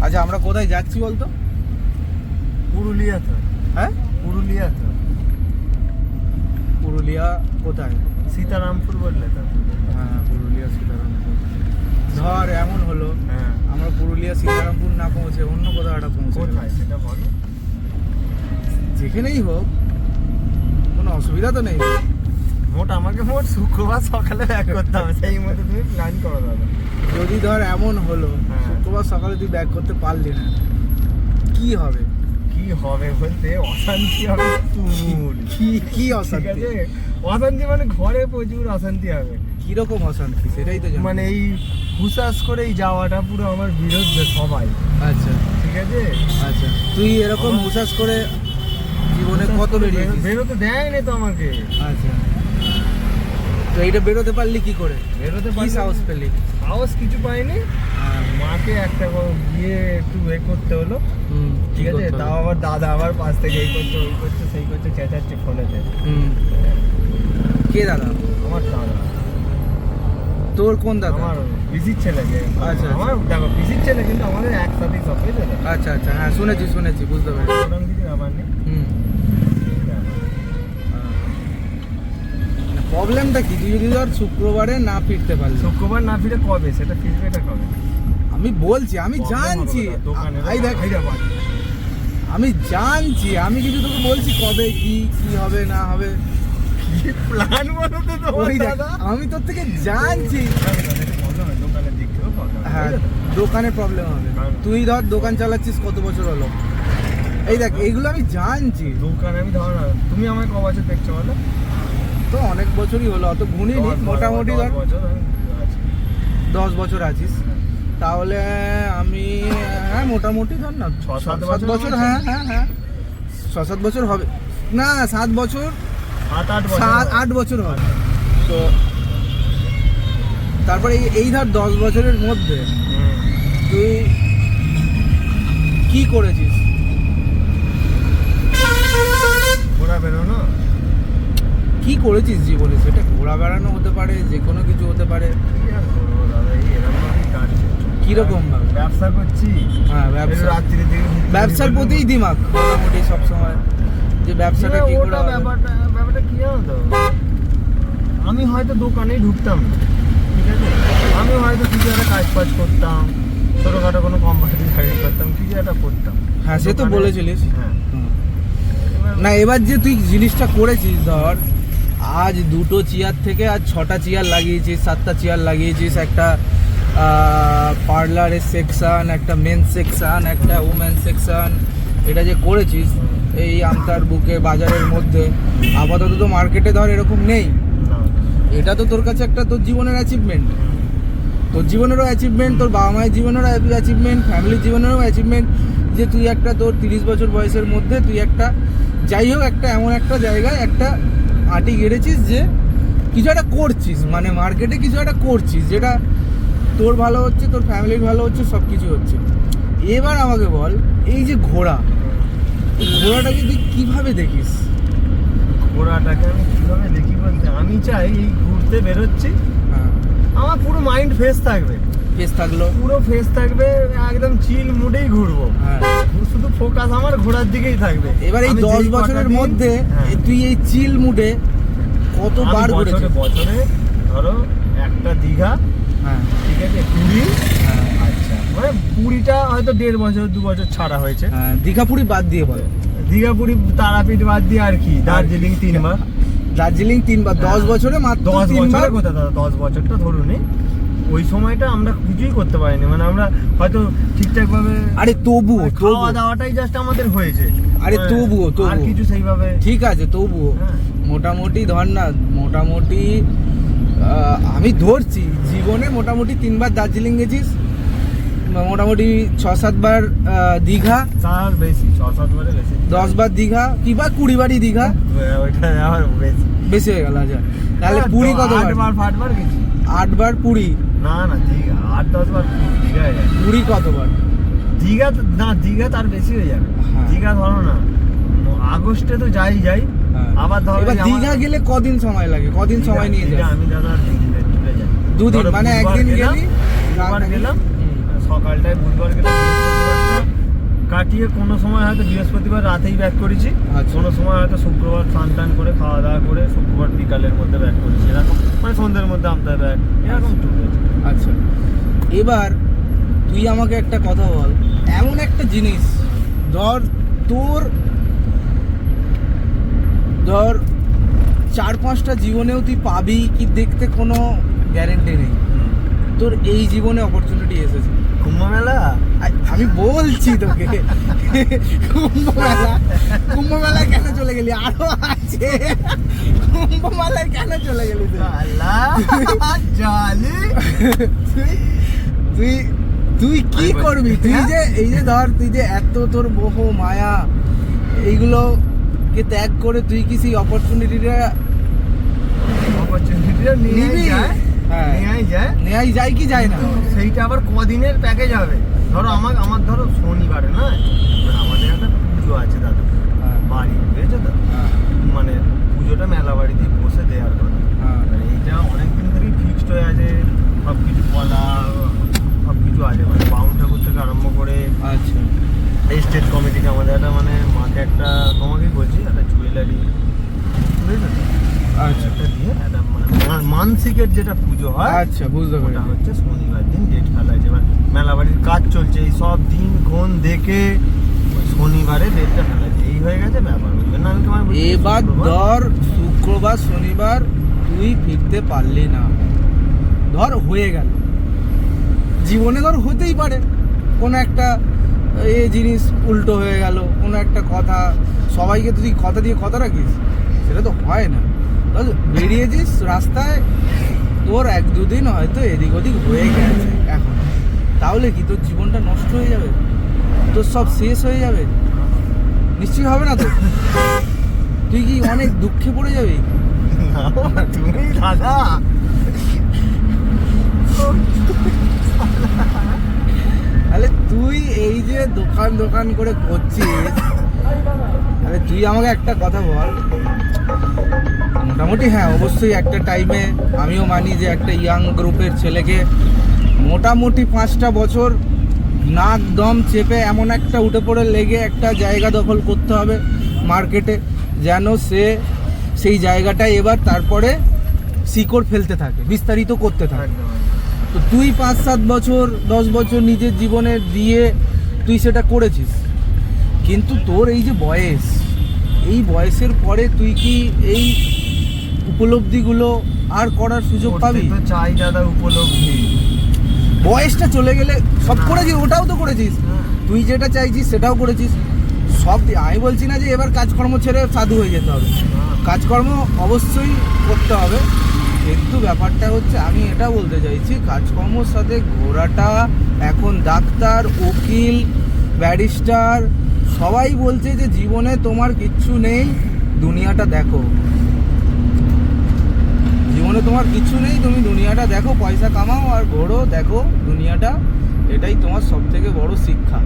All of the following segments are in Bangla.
আচ্ছা আমরা কোথায় যাচ্ছি বলতো? পুরুলিয়া তো। হ্যাঁ পুরুলিয়া তো। পুরুলিয়া কোথায়? সীতারামপুর বললে তো। হ্যাঁ পুরুলিয়া সীতারামপুর। ধর এমন হলো হ্যাঁ আমরা পুরুলিয়া সীতারামপুর না পৌঁছে অন্য কোথাও একটা পৌঁছে কোথায় সেটা বলো। যেখানেই হোক কোনো অসুবিধা তো নেই। আমাকে শুক্রবার সকালে ব্যাক করতে হবে, সেই মতো তুমি প্ল্যান করো দাদা। যদি ধর এমন হলো হ্যাঁ। শুক্রবার সকালে তুই ব্যাক করতে পারলি না, কি হবে? কি হবে বলতে অশান্তি হবে তুমুল। কি ঠিক অশান্তি? আছে, অশান্তি মানে ঘরে প্রচুর অশান্তি হবে। কিরকম অশান্তি সেটাই তো জানি। মানে এই হুসাস করে এই যাওয়াটা পুরো আমার বিরুদ্ধে সবাই। আচ্ছা ঠিক আছে, আচ্ছা তুই এরকম হুসাস করে জীবনে কত বেরিয়েছিস? বেরোতে দেয় না তো আমাকে। আচ্ছা তো এইটা বেরোতে পারলি কি করে? বেরোতে কি সাহস পেলি? সাহস কিছু পাইনি। মাকে একটা গিয়ে একটু করতে হলো। ঠিক আছে, তাও আবার দাদা আবার পাশ থেকে এই করছে ওই করছে সেই করছে, চেঁচাচ্ছে ফোনেতে। কে দাদা? আমার দাদা। তোর কোন দাদা? আমার পিসির ছেলেকে। আচ্ছা, আমার দেখো পিসির ছেলে, কিন্তু আমাদের একসাথেই সব হয়ে যাবে। আচ্ছা আচ্ছা হ্যাঁ শুনেছি বুঝতে পেরেছি। ওরকম কিছু ব্যাপার নেই। প্রবলেমটা কি? তুই যদি ধর শুক্রবারে না ফিরতে পারলি, শুক্রবার না ফিরে কবে সেটা ফিরবে, এটা কবে? আমি বলছি আমি জানছি এই দেখ আমি জানছি, আমি কিছু তোকে বলছি কবে কি কি হবে না হবে প্ল্যান বলো তো তোমার ওই দেখ, দাদা। আমি তোর থেকে জানছি। দোকানের দিক থেকেও problem হবে, হ্যাঁ বুঝলে তো? দোকানে প্রবলেম হবে। তুই ধর দোকান চালাচ্ছিস কত বছর হলো? এই দেখ এইগুলো আমি জানছি। দোকানে আমি ধর না, তুমি আমায় ক বছর দেখছো বলো? তো অনেক বছরই হলো, অত গুনিনি, মোটামুটি ধর 10 বছর আমি আছি। 10 বছর আছিস। তাহলে আমি হ্যাঁ মোটামুটি ধর না 6-7 7 বছর। হ্যাঁ 6-7 বছর হবে না, 7 বছর 7-8 বছর 7-8 বছর হবে। তো তারপরে এই ধর 10 বছরের মধ্যে তুই কি করেছিস? ঘোরা বেরোনো। কি করেছিস জীবনে? সেটা ঘোরা বেড়ানো হতে পারে, যে কোনো কিছু হতে পারে। কি আর করবো দাদা, এই এরকমই কাজ। কিরকম ভাবে? ব্যবসা করছি। হ্যাঁ ব্যবসা, রাত্রির দিকে ব্যবসার প্রতিই দিমাগ মোটামুটি সবসময়, যে ব্যবসাটা কি করে হবে। ব্যাপারটা কি জানো তো, আমি হয়তো দোকানেই ঢুকতাম না, ঠিক আছে, আমি হয়তো কিছু একটা কাজ ফাজ করতাম, ছোটখাটো কোনো কোম্পানিতে চাকরি করতাম, কিছু একটা করতাম। হ্যাঁ সে তো বলেছিলিস। হ্যাঁ না এবার যে তুই জিনিসটা করেছিস, ধর আজ 2টো চেয়ার থেকে আজ 6টা চেয়ার লাগিয়েছিস, 7টা চেয়ার লাগিয়েছিস, একটা পার্লারের সেকশন, একটা মেন সেকশন, একটা উমেন সেকশন, এটা যে করেছিস এই আমতার বুকে বাজারের মধ্যে, আপাতত তো মার্কেটে ধর এরকম নেই। এটা তো তোর কাছে একটা তোর জীবনের অ্যাচিভমেন্ট, তোর জীবনেরও অ্যাচিভমেন্ট, তোর বাবা মায়ের জীবনেরও অ্যাচিভমেন্ট, ফ্যামিলির জীবনেরও অ্যাচিভমেন্ট, যে তুই একটা তোর 30 বছর বয়সের মধ্যে তুই একটা যাই হোক একটা এমন একটা জায়গায় একটা আঁটি গেড়েছিস যে কিছু একটা করছিস, মানে মার্কেটে কিছু একটা করছিস যেটা তোর ভালো হচ্ছে, তোর ফ্যামিলির ভালো হচ্ছে, সব কিছু হচ্ছে। এবার আমাকে বল, এই যে ঘোড়া, এই ঘোড়াটাকে তুই কীভাবে দেখিস? ঘোরাটাকে আমি কিভাবে দেখি বলতে, আমি চাই এই ঘুরতে বেরোচ্ছি, হ্যাঁ আমার পুরো মাইন্ড ফ্রেশ থাকবে, ফেস থাকলো, পুরো ফ্রেশ থাকবে, একদম চিল মুডেই ঘুরবো। হ্যাঁ শুধু ফোকাস আমার ঘোরার দিকেই থাকবে। এবার এই আমি 10 যেই বছরের কটা দিন- মধ্যে হ্যাঁ। তুই এই চিল মুডে কতবার আমি ঘুরেছিস? বছরে ধরো একটা দীঘা, হ্যাঁ ঠিক আছে, পুরী, হ্যাঁ আচ্ছা মানে পুরীটা হয়তো 1.5 বছর 2 বছর ছাড়া হয়েছে। হ্যাঁ দীঘাপুরি বাদ দিয়ে বল। দীঘা পুরী তারাপীঠ বাদ দিয়ে আর কি, দার্জিলিং 3 বার। দার্জিলিং 3 বার, 10 বছরে মাত্র 10 3 বার। বছরে কোথায় দাদা, 10 বছরটা ধরুনই, ওই সময়টা আমরা কিছুই করতে পারিনি, মানে আমরা হয়তো ঠিকঠাক ভাবে, আরে তবুও খাওয়া দাওয়াটাই জাস্ট আমাদের হয়েছে। আরে হ্যাঁ, তবুও আর কিছু সেইভাবে। ঠিক আছে তবুও হ্যাঁ। মোটামুটি ধর না, মোটামুটি আমি ধরছি জীবনে মোটামুটি 3 বার দার্জিলিং গেছিস, মোটামুটি 6-7 বার দীঘা, তার বেশি 6-7 বারে বেশি, 10 বার দীঘা, কি বা 20 বারই দীঘা, ওইটা আমার বেশি। বেশি হয়ে গেল। আচ্ছা তাহলে পুরী কতবার? 8 বার গেছি। 8 বার পুরী? না দীঘা 8-10 বার দীঘা হয়ে যায়। পুরী কতবার? দীঘা না, দীঘা তার বেশি হয়ে যাবে। হ্যাঁ। দীঘা ধরো না, আগস্টে তো যাই আবার ধরো এবার দীঘা গেলে কদিন সময় লাগে, কদিন সময় নিয়ে যায়? আমি দাদা 2 দিনে চলে যাই। 2 দিন মানে একদিন গেলি, বুধবার গেলাম, সকালটায় বুধবার গেলাম, বৃহস্পতিবার কাটিয়ে কোনো সময় হয়তো বৃহস্পতিবার রাতেই ব্যাক করেছি, আচ্ছা। কোনো সময় হয়তো শুক্রবার স্নান টান করে খাওয়া দাওয়া করে শুক্রবার বিকালের মধ্যে ব্যাক করেছি, এরকম মানে সন্ধ্যের মধ্যে আমতা ব্যাক, এরকম ট্যুর আছে। আচ্ছা, এবার তুই আমাকে একটা কথা বল, এমন একটা জিনিস ধর ধর 4-5টা জীবনেও তুই পাবি কি দেখতে কোনো গ্যারেন্টি নেই, তোর এই জীবনে অপরচুনিটি এসেছে। কুম্ভ মেলা আমি বলছি তোকে কুম্ভ মেলায় কেন চলে গেলি, আরো আছে, কুম্ভ মেলায় কেন চলে গেলি তুই? জালি তুই তুই কি করবি? তুই যে এই যে ধর তুই যে এত তোর মোহ মায়া এইগুলোকে ত্যাগ করে তুই কি সেই অপরচুনিটিটা নিবি? হ্যাঁ, নেয়াই যায়, নেয়াই যায় কি যায় না? কিন্তু সেইটা আবার কদিনের প্যাকেজ হবে। ধরো আমার ধরো শনিবারে না, এবার আমাদের একটা পুজো আছে দাদা হ্যাঁ, বাড়ি, বুঝেছো তো? হ্যাঁ, মানে পুজোটা মেলা বাড়িতে বসে দেওয়ার কথা। হ্যাঁ। মানে এইটা অনেকদিন থেকেই ফিক্সড হয়ে আছে, সব কিছু বলা সব কিছু আছে, মানে বাউন ঠাকুর থেকে আরম্ভ করে আচ্ছা, এই স্টেট কমিটিকে আমাদের একটা মানে মাকে একটা, তোমাকেই বলছি, একটা জুয়েলারি বুঝেছো তো? আচ্ছা, একটা দিয়ে একটা মানে মানসিকের যেটা পুজো হয়, আচ্ছা, বুঝতে ওটা পারছি। হচ্ছে শনিবার দিন ডেট ফেলা হয়েছে। এবার মেলা বাড়ির কাজ চলছে, এই সব দিন কোন দেখে ওই শনিবারে ডেটটা ফেলা হয়েছে, এই হয়ে গেছে ব্যাপার। ওই জন্য আমি তোমায় বলছি, এবার শুক্রবার- ধর শুক্রবার শনিবার তুই ফিরতে পারলি না, ধর হয়ে গেল, জীবনে ধর হতেই পারে কোনো একটা এই জিনিস উল্টো হয়ে গেল, কোনো একটা কথা, সবাইকে তুই কথা দিয়ে কথা রাখিস, সেটা তো হয় না। ধর বেরিয়েছিস রাস্তায়, তোর 1-2 দিন হয়তো এদিক ওদিক হয়ে গেছে এখন, তাহলে কি তোর জীবনটা নষ্ট হয়ে যাবে? তোর সব শেষ হয়ে যাবে? নিশ্চয়ই হবে না তো। তুই কি অনেক দুঃখে পড়ে যাবি? না, তুমি দাদা তাহলে তুই এই যে দোকান করে করছিস, তাহলে তুই আমাকে একটা কথা বল, মোটামুটি হ্যাঁ অবশ্যই একটা টাইমে আমিও মানি যে একটা ইয়াং গ্রুপের ছেলেকে মোটামুটি 5টা বছর নাক দম চেপে এমন একটা উঠে পড়ে লেগে একটা জায়গা দখল করতে হবে মার্কেটে, যেন সে সেই জায়গাটায় এবার তারপরে শিকড় ফেলতে থাকে, বিস্তারিত করতে থাকে। একদম। তো তুই 5-7 বছর 10 বছর নিজের জীবনে দিয়ে তুই সেটা করেছিস, কিন্তু তোর এই যে বয়স, এই বয়সের পরে তুই কি এই উপলব্ধিগুলো আর করার সুযোগ করতে পাবি? তো চাই দাদা উপলব্ধি। বয়সটা চলে গেলে সব না। করেছিস, ওটাও তো করেছিস, তুই যেটা চাইছিস সেটাও করেছিস সব। আমি বলছি না যে এবার কাজকর্ম ছেড়ে সাধু হয়ে যেতে হবে, কাজকর্ম অবশ্যই করতে হবে, কিন্তু ব্যাপারটা হচ্ছে আমি এটা বলতে চাইছি কাজকর্মর সাথে ঘোরাটা, এখন ডাক্তার, উকিল, ব্যারিস্টার সবাই বলছে যে জীবনে তোমার কিচ্ছু নেই, দুনিয়াটা দেখো, জীবনে তোমার কিছু নেই, তুমি দুনিয়াটা দেখো, পয়সা কামাও আর ঘোরো, দেখো দুনিয়াটা, এটাই তোমার সব থেকে বড় শিক্ষা।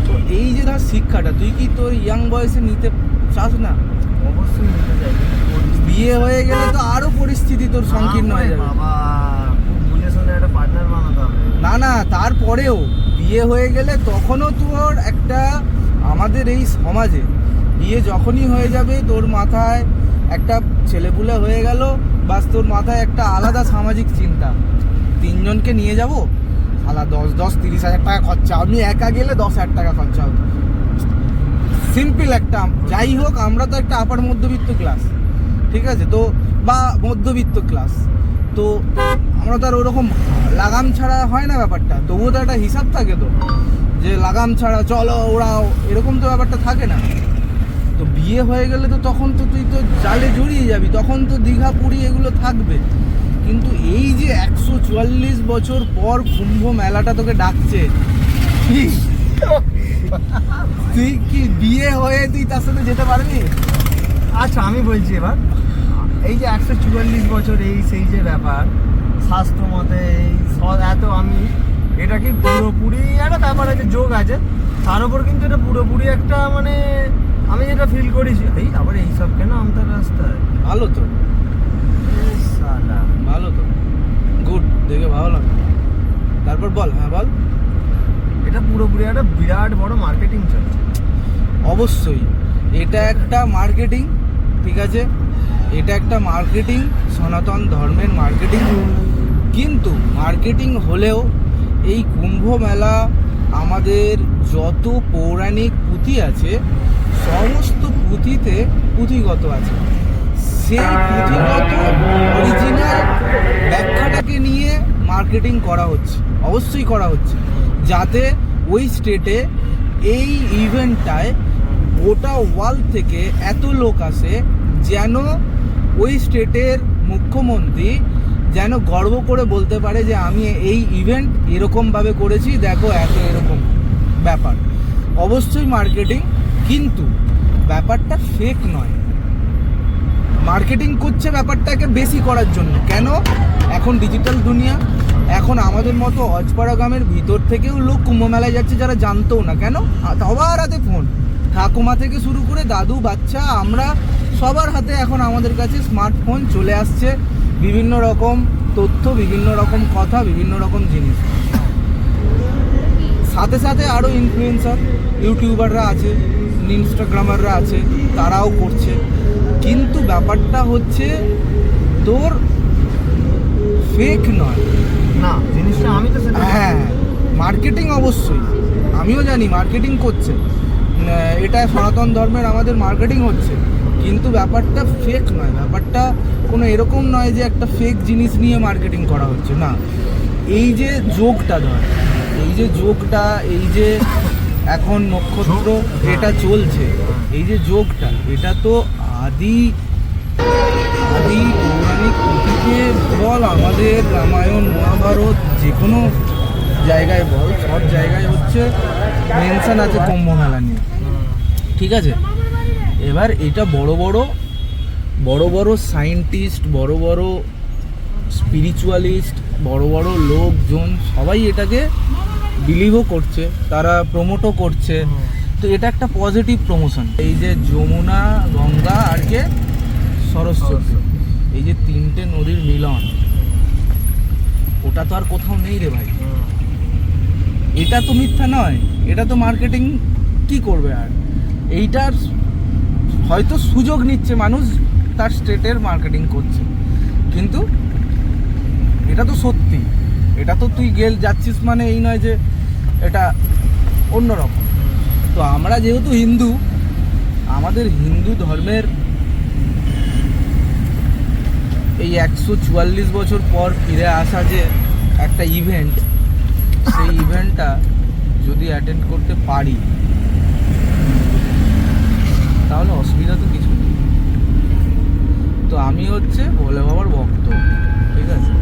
তো এই যে ধর শিক্ষাটা তুই কি তোর ইয়াং বয়সে নিতে চাস না? অবশ্যই নিতে চাই, বিয়ে হয়ে গেলে তো আরো পরিস্থিতি তোর সংকীর্ণ হয়ে যাবে। বাবা খুব বুঝে শুনে একটা পার্টনার বানাতে হবে। না না, তারপরেও বিয়ে হয়ে গেলে তখনও তোর একটা, আমাদের এই সমাজে বিয়ে যখনই হয়ে যাবে তোর মাথায় একটা ছেলেপুলে হয়ে গেল, বাস তোর মাথায় একটা আলাদা সামাজিক চিন্তা, 3 জনকে নিয়ে যাব, শালা 10-30 হাজার টাকা খরচা, আমি একা গেলে 10,000 টাকা খরচা হতো। সিম্পল একটা, যাই হোক আমরা তো একটা আপার মধ্যবিত্ত ক্লাস, ঠিক আছে তো, বা মধ্যবিত্ত ক্লাস, তো আমরা তো আর ওরকম লাগাম ছাড়া হয় না ব্যাপারটা, তবুও তো একটা হিসাব থাকে তো, যে লাগাম ছাড়া চলো ওরাও, এরকম তো ব্যাপারটা থাকে না। তো বিয়ে হয়ে গেলে তো তখন তো তুই তো জালে জড়িয়ে যাবি, তখন তো দীঘা পুরী এগুলো থাকবে, কিন্তু এই যে 144 বছর পর কুম্ভ মেলাটা তোকে ডাকছে, তুই কি বিয়ে হয়ে তুই তার সাথে যেতে পারবি? আচ্ছা আমি বলছি এবার, এই যে 144 বছর এই সেই যে ব্যাপার, স্বাস্থ্য মতে এই এত, আমি এটা কি পুরোপুরি একটা ব্যাপার আছে, যোগ আছে তার উপর, কিন্তু এটা পুরোপুরি একটা মানে আমি যেটা ফিল করেছি, এই আবার এইসব কেন আমতার রাস্তায়, ভালো তো, সালা ভালো তো, গুড, দেখে ভালো লাগলো। তারপর বল, হ্যাঁ বল। এটা পুরোপুরি পুরো একটা বিরাট বড় মার্কেটিং চলছে। অবশ্যই এটা একটা মার্কেটিং, ঠিক আছে, এটা একটা মার্কেটিং, সনাতন ধর্মের মার্কেটিং। কিন্তু মার্কেটিং হলেও এই কুম্ভ মেলা আমাদের যত পৌরাণিক পুঁথি আছে সমস্ত পুঁথিতে পুঁথিগত আছে। সেই পুঁথিগত অরিজিনাল ব্যাখ্যাটাকে নিয়ে মার্কেটিং করা হচ্ছে, অবশ্যই করা হচ্ছে, যাতে ওই স্টেটে এই ইভেন্টটায় গোটা ওয়ার্ল্ড থেকে এত লোক আসে যেন ওই স্টেটের মুখ্যমন্ত্রী যেন গর্ব করে বলতে পারে যে আমি এই ইভেন্ট এরকমভাবে করেছি, দেখো এত এরকম ব্যাপার। অবশ্যই মার্কেটিং, কিন্তু ব্যাপারটা ফেক নয়। মার্কেটিং করছে ব্যাপারটাকে বেশি করার জন্য। কেন? এখন ডিজিটাল দুনিয়া, এখন আমাদের মতো অজপাড়া গ্রামের ভিতর থেকেও লোক কুম্ভ মেলায় যাচ্ছে যারা জানতেও না। কেন? সবার হাতে ফোন, ঠাকুমা থেকে শুরু করে দাদু বাচ্চা আমরা সবার হাতে এখন আমাদের কাছে স্মার্টফোন চলে আসছে, বিভিন্ন রকম তথ্য, বিভিন্ন রকম কথা, বিভিন্ন রকম জিনিস। সাথে সাথে আরও ইনফ্লুয়েন্সার ইউটিউবাররা আছে, ইনস্টাগ্রামাররা আছে, তারাও করছে। কিন্তু ব্যাপারটা হচ্ছে তোর ফেক নয় না জিনিসটা, আমি তো সেটা হ্যাঁ মার্কেটিং অবশ্যই আমিও জানি মার্কেটিং করছে, এটা সনাতন ধর্মের আমাদের মার্কেটিং হচ্ছে, কিন্তু ব্যাপারটা ফেক নয়। ব্যাপারটা কোনো এরকম নয় যে একটা ফেক জিনিস নিয়ে মার্কেটিং করা হচ্ছে না। এই যে যোগটা ধর, এই যে যোগটা, এই যে এখন নক্ষত্র এটা চলছে, এই যে যোগটা, এটা তো আদি পৌরাণিক পুঁথিতে বল, আমাদের রামায়ণ মহাভারত যে কোনো জায়গায় বল, সব জায়গায় হচ্ছে মেনশন আছে কুম্ভ মেলা নিয়ে, ঠিক আছে। এবার এটা বড় বড় সায়েন্টিস্ট, বড় বড় স্পিরিচুয়ালিস্ট, বড় বড় লোকজন সবাই এটাকে বিলিভও করছে, তারা প্রমোটও করছে। তো এটা একটা পজিটিভ প্রমোশন। এই যে যমুনা, গঙ্গা আর কে সরস্বতী, এই যে তিনটে নদীর মিলন, ওটা তো আর কোথাও নেই রে ভাই। এটা তো মিথ্যা নয়, এটা তো মার্কেটিং কি করবে আর। এইটার হয়তো সুযোগ নিচ্ছে মানুষ, তার স্টেটের মার্কেটিং করছে, কিন্তু এটা তো সত্যি। এটা তো তুই যাচ্ছিস মানে এই নয় যে এটা অন্যরকম। তো আমরা যেহেতু হিন্দু, আমাদের হিন্দু ধর্মের এই 144 বছর পর ফিরে আসা যে একটা ইভেন্ট, সেই ইভেন্টটা যদি অ্যাটেন্ড করতে পারি তাহলে অসুবিধা তো কিছু নেই। তো আমি হচ্ছে ভোলে বাবার ভক্ত, ঠিক আছে,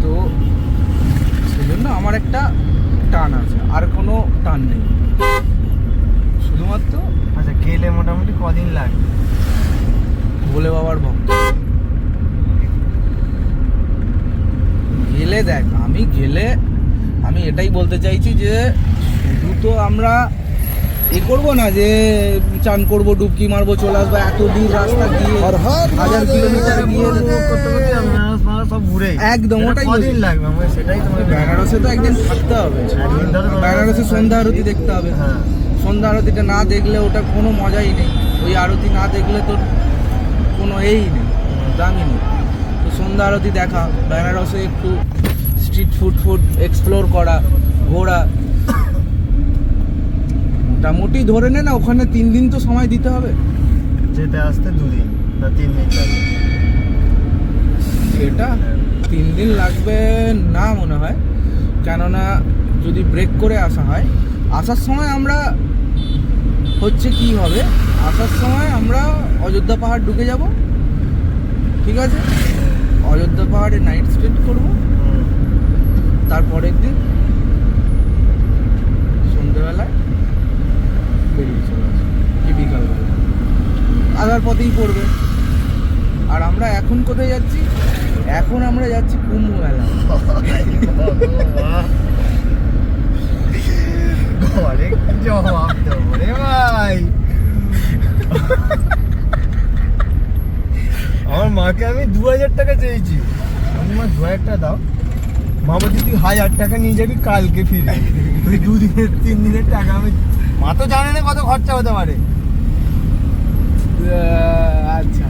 তো সেজন্য আমার একটা টান আছে, আর কোনো টান নেই, শুধুমাত্র। আচ্ছা, গেলে মোটামুটি কদিন লাগবে? ভোলে বাবার ভক্ত গেলে দেখ, আমি এটাই বলতে চাইছি যে শুধু তো আমরা করবো না যে চান করবো, ডুবকি মারবো, চলে আসবো, এত দূর রাস্তা গিয়ে 1000 কিলোমিটার গিয়ে সব ঘুরে একদম। ওটাই কদিন লাগবে? আমরা সেটাই তোমাকে বেনারসে তো একদিন থাকতে হবে, বেনারসে সন্ধ্যা আরতি দেখতে হবে। হ্যাঁ, সন্ধ্যা আরতিটা না দেখলে ওটা কোনো মজাই নেই। ওই আরতি না দেখলে তোর কোনো নেই, দামই নেই। তো সন্ধ্যা আরতি দেখা, বেনারসে একটু স্ট্রিট ফুড এক্সপ্লোর করা, ঘোরা, মোটামুটি ধরে নে না ওখানে 3 দিন তো সময় দিতে হবে। যেতে আসতে 2 দিন না 3 দিন লাগবে। সেটা 3 দিন লাগবে না মনে হয়, কেননা যদি ব্রেক করে আসা হয়, আসার সময় আমরা হচ্ছে কি হবে, আসার সময় আমরা অযোধ্যা পাহাড় ঢুকে যাব, ঠিক আছে, অযোধ্যা পাহাড়ে নাইট স্টে করবো, তারপরের দিন সন্ধ্যেবেলায় বেরিয়ে চলে আসবো, কি বিকালবেলা আধার পথেই পড়বে। আর আমরা এখন কোথায় যাচ্ছি? এখন আমরা যাচ্ছি কুম্ভ মেলা। ঘরে জবাব দেবো রে ভাই। আমার মাকে আমি 2000 টাকা চেয়েছি, আমি মা 2000 টাকা দাও, মামা তুই 1000 টাকা নিয়ে যাবি কালকে ফিরে, তুই 2 দিনের 3 দিনের টাকা আমি, মা তো জানে না কত খরচা হতে পারে। আচ্ছা,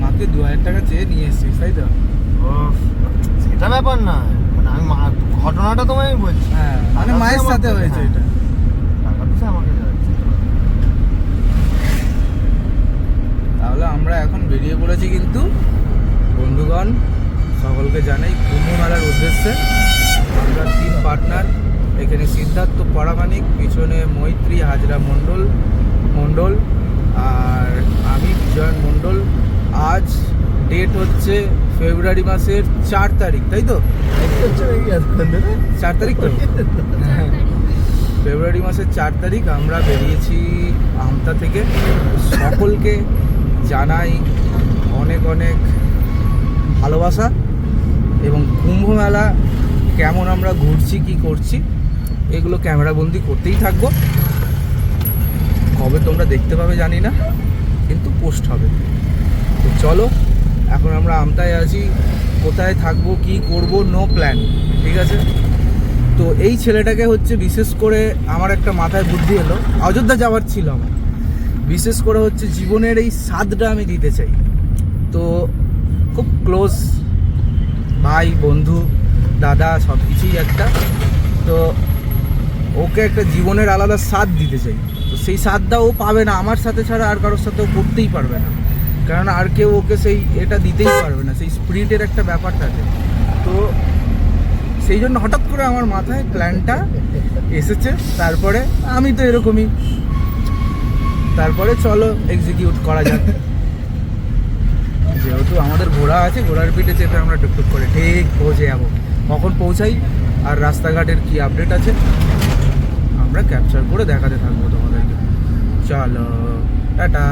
মাকে 2000 টাকা চেয়ে নিয়ে এসছিস তাই তো? সেটা ব্যাপার না, মানে আমি ঘটনাটা তোমায় আমি বলছি। হ্যাঁ, মানে মায়ের সাথে হয়েছে এটা। টাকা তো আমাকে যাচ্ছে। তাহলে আমরা এখন বেরিয়ে পড়েছি কিন্তু বন্ধুগণ, সকলকে জানাই কুম্ভ মেলার উদ্দেশ্যে। আমরা 3 পার্টনার, এখানে সিদ্ধার্থ পরামানিক, পিছনে মৈত্রী হাজরা মণ্ডল আর আমি বিজয়ন মণ্ডল। আজ ডেট হচ্ছে ফেব্রুয়ারি মাসের 4 তারিখ, তাই তো? 4 তারিখ তো? ফেব্রুয়ারি মাসের 4 তারিখ আমরা বেরিয়েছি আমতা থেকে। সকলকে জানাই অনেক অনেক ভালোবাসা, এবং কুম্ভ মেলা কেমন আমরা ঘুরছি কি করছি এগুলো ক্যামেরাবন্দি করতেই থাকবো। কবে তোমরা দেখতে পাবে জানি না, কিন্তু পোস্ট হবে। তো চলো, এখন আমরা আমতায় আছি, কোথায় থাকবো কি করব নো প্ল্যান, ঠিক আছে? তো এই ছেলেটাকে হচ্ছে বিশেষ করে আমার একটা মাথায় বুদ্ধি এলো, অযোধ্যা যাওয়ার ছিল আমার, বিশেষ করে হচ্ছে জীবনের এই স্বাদটা আমি দিতে চাই। তো খুব ক্লোজ ভাই, বন্ধু, দাদা, সব কিছুই একটা। তো ওকে একটা জীবনের আলাদা স্বাদ দিতে চাই। তো সেই স্বাদটা ও পাবে না আমার সাথে ছাড়া, আর কারোর সাথে ও করতেই পারবে না, কারণ আর কেউ ওকে সেই এটা দিতেই পারবে না, সেই স্পিরিটের একটা ব্যাপার থাকে। তো সেই জন্য হঠাৎ করে আমার মাথায় প্ল্যানটা এসেছে। তারপরে আমি তো এরকমই, তারপরে চলো এক্সিকিউট করা যাক। যেহেতু আমাদের ঘোড়া আছে, ঘোড়ার পিঠে চেপে আমরা টুকটুক করে ঠিক পৌঁছে যাবো। কখন পৌঁছাই আর রাস্তাঘাটের কি আপডেট আছে আমরা ক্যাপচার করে দেখাতে থাকবো তোমাদেরকে। চলো, টাটা।